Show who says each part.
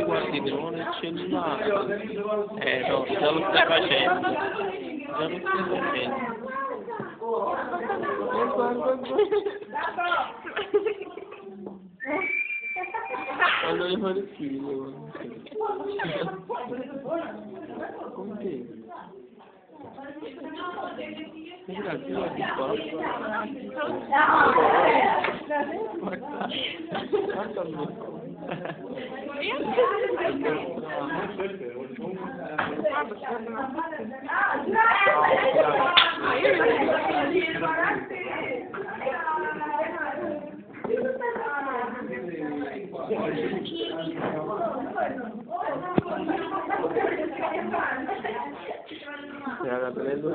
Speaker 1: Guardi, drone il cellulare. No, già lo stai facendo. Già lo stai facendo. Quando le fare il figlio? Con te? Grazie, guardi qua. Guarda me. La prendo.